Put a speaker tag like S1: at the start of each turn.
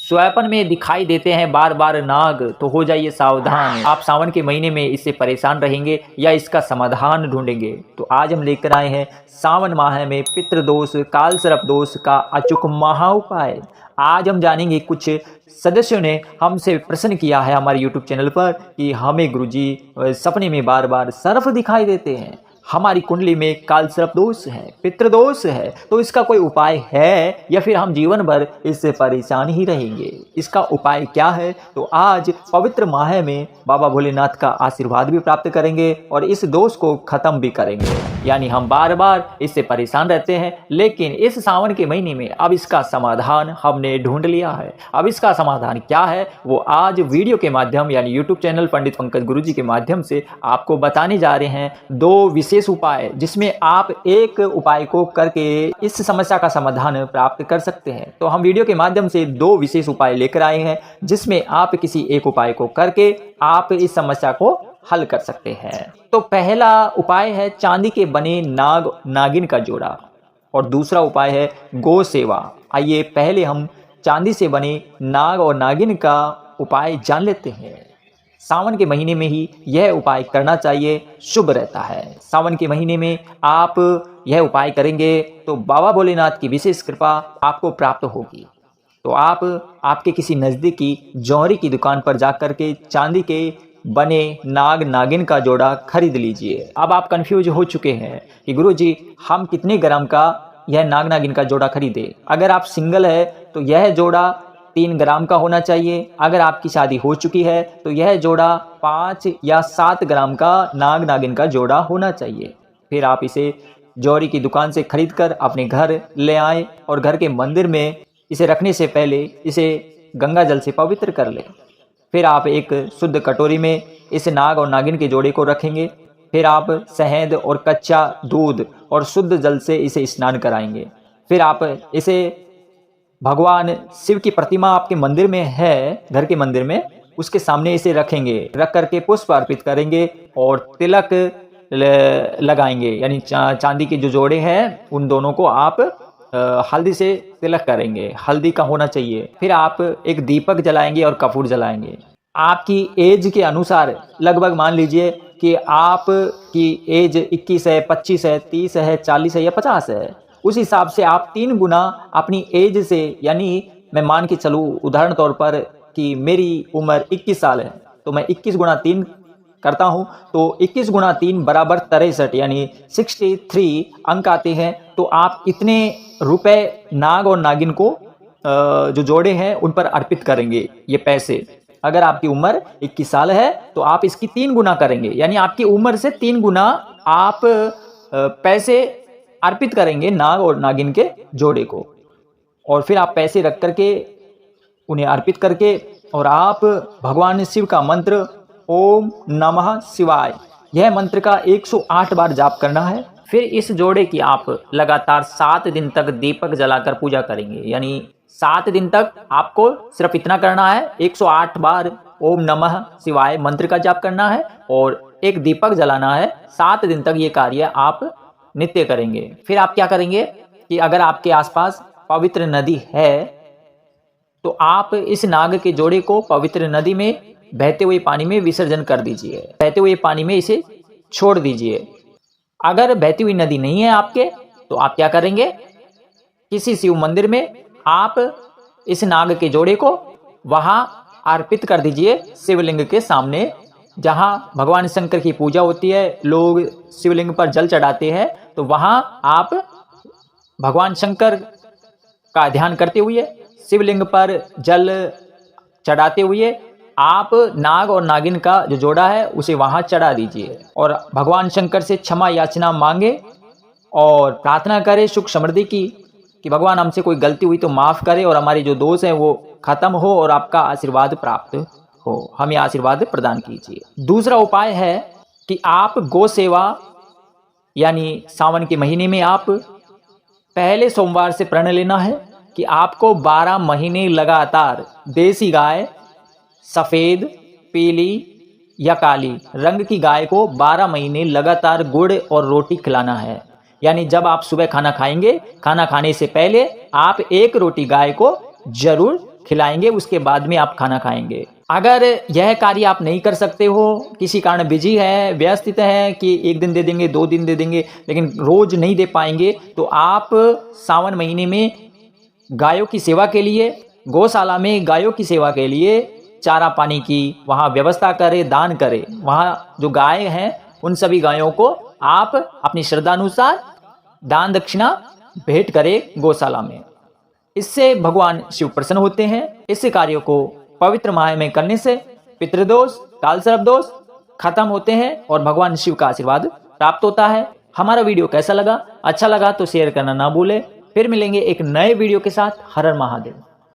S1: स्वप्न में दिखाई देते हैं बार बार नाग, तो हो जाइए सावधान। आप सावन के महीने में इससे परेशान रहेंगे या इसका समाधान ढूंढेंगे। तो आज हम लेकर आए हैं सावन माह में पितृदोष काल सर्प दोष का अचूक महा उपाय। आज हम जानेंगे, कुछ सदस्यों ने हमसे प्रश्न किया है हमारे YouTube चैनल पर कि हमें गुरुजी सपने में बार बार सर्प दिखाई देते हैं, हमारी कुंडली में काल सर्प दोष है, पितृदोष है, तो इसका कोई उपाय है या फिर हम जीवन भर इससे परेशान ही रहेंगे? इसका उपाय क्या है? तो आज पवित्र माह में बाबा भोलेनाथ का आशीर्वाद भी प्राप्त करेंगे और इस दोष को खत्म भी करेंगे। यानी हम बार बार इससे परेशान रहते हैं, लेकिन इस सावन के महीने में अब इसका समाधान हमने ढूंढ लिया है। अब इसका समाधान क्या है वो आज वीडियो के माध्यम यानी यूट्यूब चैनल पंडित पंकज गुरुजी के माध्यम से आपको बताने जा रहे हैं। दो विशेष उपाय जिसमें आप एक उपाय को करके इस समस्या का समाधान प्राप्त कर सकते हैं। तो हम वीडियो के माध्यम से दो विशेष उपाय लेकर आए हैं जिसमें आप किसी एक उपाय को करके आप इस समस्या को हल कर सकते हैं। तो पहला उपाय है चांदी के बने नाग नागिन का जोड़ा और दूसरा उपाय है गौ सेवा। आइए पहले हम चांदी से बने नाग और नागिन का उपाय जान लेते हैं। सावन के महीने में ही यह उपाय करना चाहिए, शुभ रहता है। सावन के महीने में आप यह उपाय करेंगे तो बाबा भोलेनाथ की विशेष कृपा आपको प्राप्त होगी। तो आप आपके किसी नज़दीकी जौहरी की दुकान पर जाकर के चांदी के बने नाग नागिन का जोड़ा खरीद लीजिए। अब आप कंफ्यूज हो चुके हैं कि गुरुजी हम कितने ग्राम का यह नाग नागिन का जोड़ा खरीदे। अगर आप सिंगल है तो यह जोड़ा 3 ग्राम का होना चाहिए। अगर आपकी शादी हो चुकी है तो यह जोड़ा 5 या 7 ग्राम का नाग नागिन का जोड़ा होना चाहिए। फिर आप इसे जौहरी की दुकान से खरीदकर अपने घर ले आए और घर के मंदिर में इसे रखने से पहले इसे गंगा जल से पवित्र कर लें। फिर आप एक शुद्ध कटोरी में इस नाग और नागिन के जोड़े को रखेंगे। फिर आप शहद और कच्चा दूध और शुद्ध जल से इसे स्नान कराएंगे। फिर आप इसे भगवान शिव की प्रतिमा आपके मंदिर में है, घर के मंदिर में, उसके सामने इसे रखेंगे। रख करके पुष्प अर्पित करेंगे और तिलक लगाएंगे। यानी चांदी के जो जोड़े हैं उन दोनों को आप हल्दी से तिलक करेंगे, हल्दी का होना चाहिए। फिर आप एक दीपक जलाएंगे और कपूर जलाएंगे। आपकी एज के अनुसार लगभग मान लीजिए कि आपकी एज 21 है, 25 है, 30 है, 40 है या 50 है, उस हिसाब से आप 3 गुना अपनी एज से, यानी मैं मान के चलूँ उदाहरण तौर पर कि मेरी उम्र 21 साल है तो मैं 21 गुना 3 करता हूँ, तो 21 गुना 3 बराबर 63 यानी 63 अंक आते हैं। तो आप इतने रुपए नाग और नागिन को जो जोड़े हैं उन पर अर्पित करेंगे ये पैसे। अगर आपकी उम्र 21 साल है तो आप इसकी 3 गुना करेंगे, यानी आपकी उम्र से 3 गुना आप पैसे अर्पित करेंगे नाग और नागिन के जोड़े को। और फिर आप पैसे रख करके उन्हें अर्पित करके और आप भगवान शिव का मंत्र ओम नमः शिवाय, यह मंत्र का 108 बार जाप करना है। फिर इस जोड़े की आप लगातार 7 दिन तक दीपक जलाकर पूजा करेंगे। यानी 7 दिन तक आपको सिर्फ इतना करना है, 108 बार ओम नमः शिवाय मंत्र का जाप करना है और एक दीपक जलाना है। 7 दिन तक ये कार्य आप नित्य करेंगे। फिर आप क्या करेंगे कि अगर आपके आसपास पवित्र नदी है तो आप इस नाग के जोड़े को पवित्र नदी में बहते हुए पानी में विसर्जन कर दीजिए। बहते हुए पानी में इसे छोड़ दीजिए। अगर बहती हुई नदी नहीं है आपके तो आप क्या करेंगे, किसी शिव मंदिर में आप इस नाग के जोड़े को वहां अर्पित कर दीजिए, शिवलिंग के सामने जहां भगवान शंकर की पूजा होती है। लोग शिवलिंग पर जल चढ़ाते हैं, तो वहां आप भगवान शंकर का ध्यान करते हुए शिवलिंग पर जल चढ़ाते हुए आप नाग और नागिन का जो जोड़ा है उसे वहां चढ़ा दीजिए और भगवान शंकर से क्षमा याचना मांगे और प्रार्थना करें सुख समृद्धि की कि भगवान हमसे कोई गलती हुई तो माफ़ करे और हमारे जो दोष हैं वो खत्म हो और आपका आशीर्वाद प्राप्त हो, हमें आशीर्वाद प्रदान कीजिए। दूसरा उपाय है कि आप गौ सेवा, यानी सावन के महीने में आप पहले सोमवार से प्रण लेना है कि आपको 12 महीने लगातार देसी गाय, सफ़ेद, पीली या काली रंग की गाय को 12 महीने लगातार गुड़ और रोटी खिलाना है। यानी जब आप सुबह खाना खाएंगे, खाना खाने से पहले आप 1 रोटी गाय को जरूर खिलाएंगे, उसके बाद में आप खाना खाएंगे। अगर यह कार्य आप नहीं कर सकते हो, किसी कारण बिजी है, व्यस्त है कि एक दिन दे देंगे, 2 दिन दे देंगे, लेकिन रोज नहीं दे पाएंगे, तो आप सावन महीने में गायों की सेवा के लिए, गौशाला में गायों की सेवा के लिए चारा पानी की वहाँ व्यवस्था करें, दान करें। वहाँ जो गाय हैं उन सभी गायों को आप अपनी श्रद्धानुसार दान दक्षिणा भेंट करें गौशाला में। इससे भगवान शिव प्रसन्न होते हैं। इस कार्य को पवित्र माह में करने से पितृदोष, कालसर्प दोष खत्म होते हैं और भगवान शिव का आशीर्वाद प्राप्त होता है। हमारा वीडियो कैसा लगा? अच्छा लगा तो शेयर करना ना भूलें। फिर मिलेंगे एक नए वीडियो के साथ। हर हर महादेव।